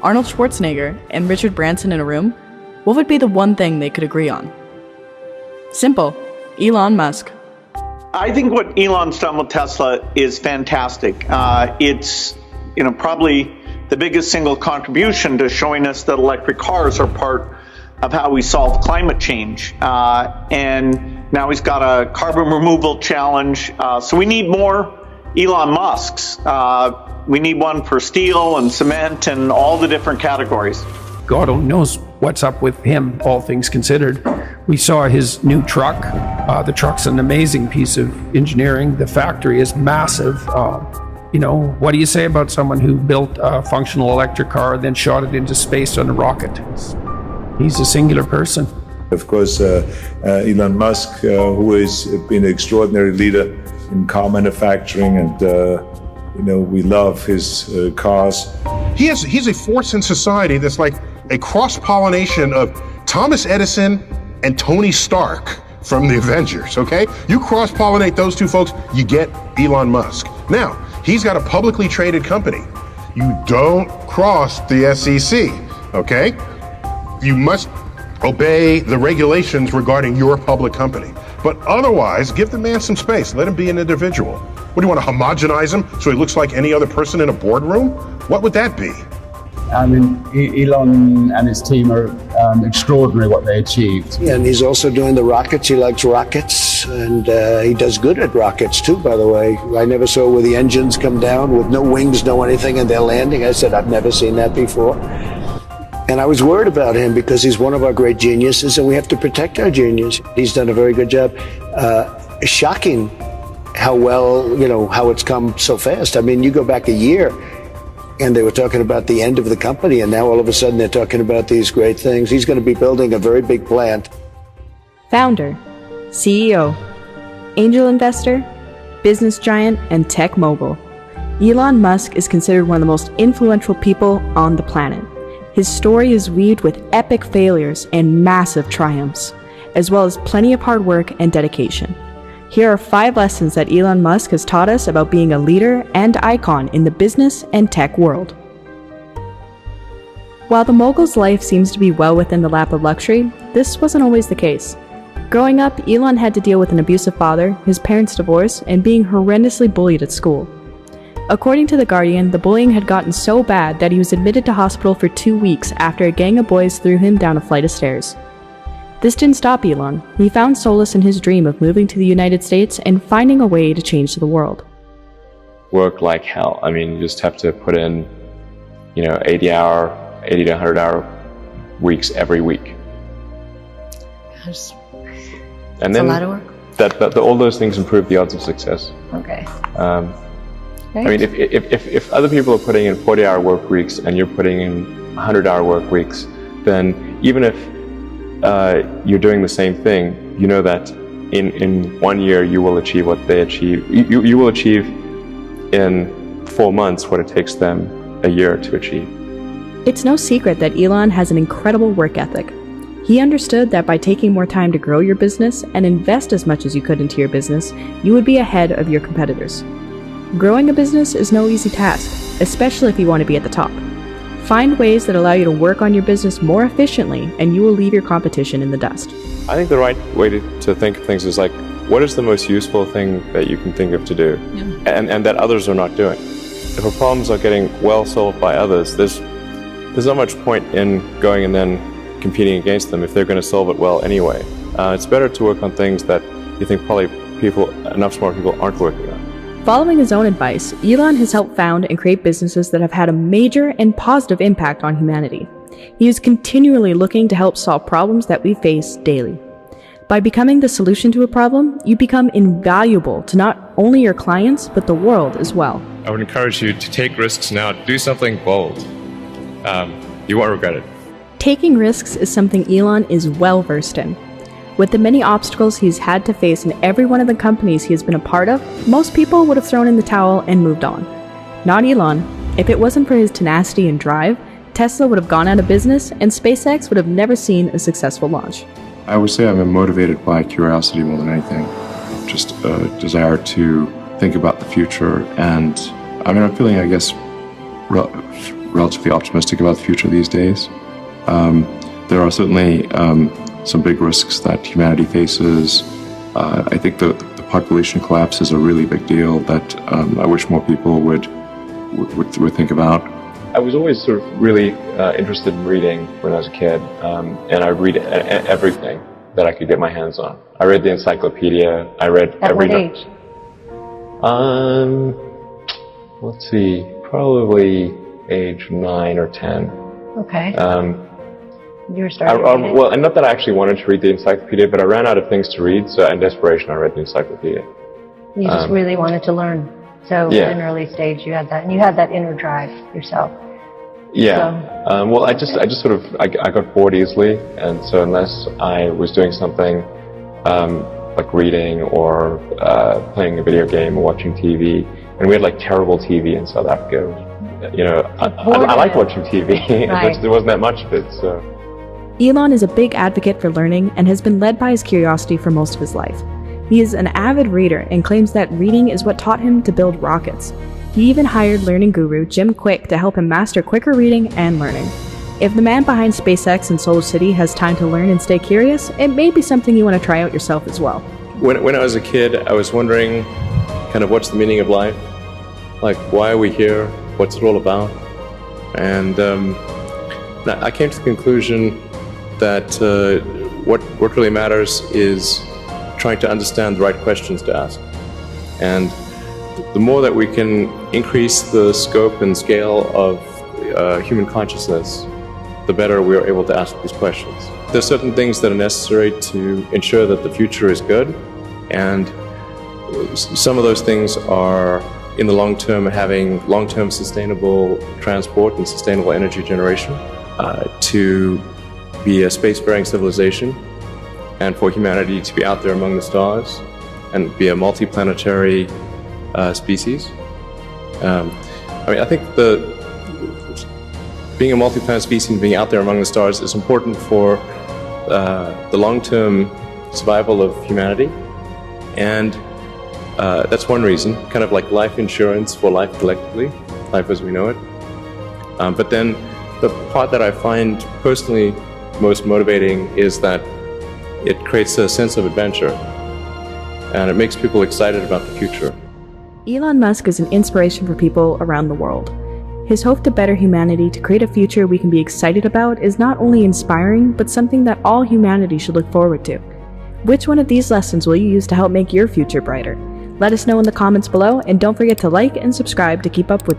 Arnold Schwarzenegger and Richard Branson in a room, what would be the one thing they could agree on? Simple. Elon Musk. I think what Elon's done with Tesla is fantastic. It's probably the biggest single contribution to showing us that electric cars are part of how we solve climate change. And now he's got a carbon removal challenge. So we need more Elon Musks. We need one for steel and cement and all the different categories. God only knows what's up with him, all things considered. We saw his new truck. The truck's an amazing piece of engineering. The factory is massive. What do you say about someone who built a functional electric car and then shot it into space on a rocket? He's a singular person. Of course, Elon Musk, who has been an extraordinary leader in car manufacturing, and we love his cars. He's a force in society that's like a cross-pollination of Thomas Edison and Tony Stark from the Avengers, okay? You cross-pollinate those two folks, you get Elon Musk. Now, he's got a publicly traded company. You don't cross the SEC, okay? You must obey the regulations regarding your public company. But otherwise, give the man some space. Let him be an individual. What, do you want to homogenize him so he looks like any other person in a boardroom? What would that be? I mean, Elon and his team are extraordinary what they achieved. Yeah, and he's also doing the rockets. He likes rockets, and he does good at rockets too, by the way. I never saw where the engines come down with no wings, no anything, and they're landing. I said, I've never seen that before. And I was worried about him because he's one of our great geniuses, and we have to protect our genius. He's done a very good job. Shocking how well, how it's come so fast. I mean, you go back a year, and they were talking about the end of the company, and now all of a sudden they're talking about these great things. He's going to be building a very big plant. Founder, CEO, angel investor, business giant, and tech mogul. Elon Musk is considered one of the most influential people on the planet. His story is weaved with epic failures and massive triumphs, as well as plenty of hard work and dedication. Here are 5 lessons that Elon Musk has taught us about being a leader and icon in the business and tech world. While the mogul's life seems to be well within the lap of luxury, this wasn't always the case. Growing up, Elon had to deal with an abusive father, his parents' divorce, and being horrendously bullied at school. According to The Guardian, the bullying had gotten so bad that he was admitted to hospital for 2 weeks after a gang of boys threw him down a flight of stairs. This didn't stop Elon. He found solace in his dream of moving to the United States and finding a way to change the world. Work like hell. I mean, you just have to put in, 80 to 100 hour weeks every week. Gosh. And That's then a lot of work. all those things improve the odds of success. Okay. I mean, if other people are putting in 40-hour work weeks and you're putting in 100-hour work weeks, then even if you're doing the same thing, you know that in 1 year you will achieve what they achieve. You will achieve in 4 months what it takes them a year to achieve. It's no secret that Elon has an incredible work ethic. He understood that by taking more time to grow your business and invest as much as you could into your business, you would be ahead of your competitors. Growing a business is no easy task, especially if you want to be at the top. Find ways that allow you to work on your business more efficiently, and you will leave your competition in the dust. I think the right way to think of things is like, what is the most useful thing that you can think of to do, and that others are not doing? If our problems are getting well solved by others, there's not much point in going and then competing against them if they're going to solve it well anyway. It's better to work on things that you think probably enough smart people aren't working on. Following his own advice, Elon has helped found and create businesses that have had a major and positive impact on humanity. He is continually looking to help solve problems that we face daily. By becoming the solution to a problem, you become invaluable to not only your clients, but the world as well. I would encourage you to take risks now, do something bold. You won't regret it. Taking risks is something Elon is well versed in. With the many obstacles he's had to face in every one of the companies he has been a part of, most people would have thrown in the towel and moved on. Not Elon. If it wasn't for his tenacity and drive, Tesla would have gone out of business and SpaceX would have never seen a successful launch. I would say I'm motivated by curiosity more than anything. Just a desire to think about the future, and I'm feeling, relatively optimistic about the future these days. There are certainly some big risks that humanity faces. I think the population collapse is a really big deal that I wish more people would think about. I was always sort of really interested in reading when I was a kid, and I read everything that I could get my hands on. I read the encyclopedia. I read every. At what age? Let's see, probably age 9 or 10. Okay. You were starting. Well, and not that I actually wanted to read the encyclopedia, but I ran out of things to read, so in desperation, I read the encyclopedia. You just really wanted to learn. So Yeah. at an early stage, you had that, and you had that inner drive yourself. Yeah. Well, I just sort of I got bored easily, and so unless I was doing something like reading or playing a video game or watching TV, and we had like terrible TV in South Africa. You know, I like watching TV. Right. There wasn't that much of it, so. Elon is a big advocate for learning and has been led by his curiosity for most of his life. He is an avid reader and claims that reading is what taught him to build rockets. He even hired learning guru Jim Quick to help him master quicker reading and learning. If the man behind SpaceX and Solar City has time to learn and stay curious, it may be something you want to try out yourself as well. When I was a kid, I was wondering kind of what's the meaning of life? Like, why are we here? What's it all about? And I came to the conclusion that what really matters is trying to understand the right questions to ask. And the more that we can increase the scope and scale of human consciousness, the better we are able to ask these questions. There are certain things that are necessary to ensure that the future is good, and some of those things are, in the long term, having long-term sustainable transport and sustainable energy generation, to be a spacefaring civilization, and for humanity to be out there among the stars and be a multi-planetary species. I think being a multi-planet species and being out there among the stars is important for the long-term survival of humanity, and that's one reason, kind of like life insurance for life collectively, life as we know it. But then the part that I find personally most motivating is that it creates a sense of adventure, and it makes people excited about the future. Elon Musk is an inspiration for people around the world. His hope to better humanity to create a future we can be excited about is not only inspiring, but something that all humanity should look forward to. Which one of these lessons will you use to help make your future brighter? Let us know in the comments below, and don't forget to like and subscribe to keep up with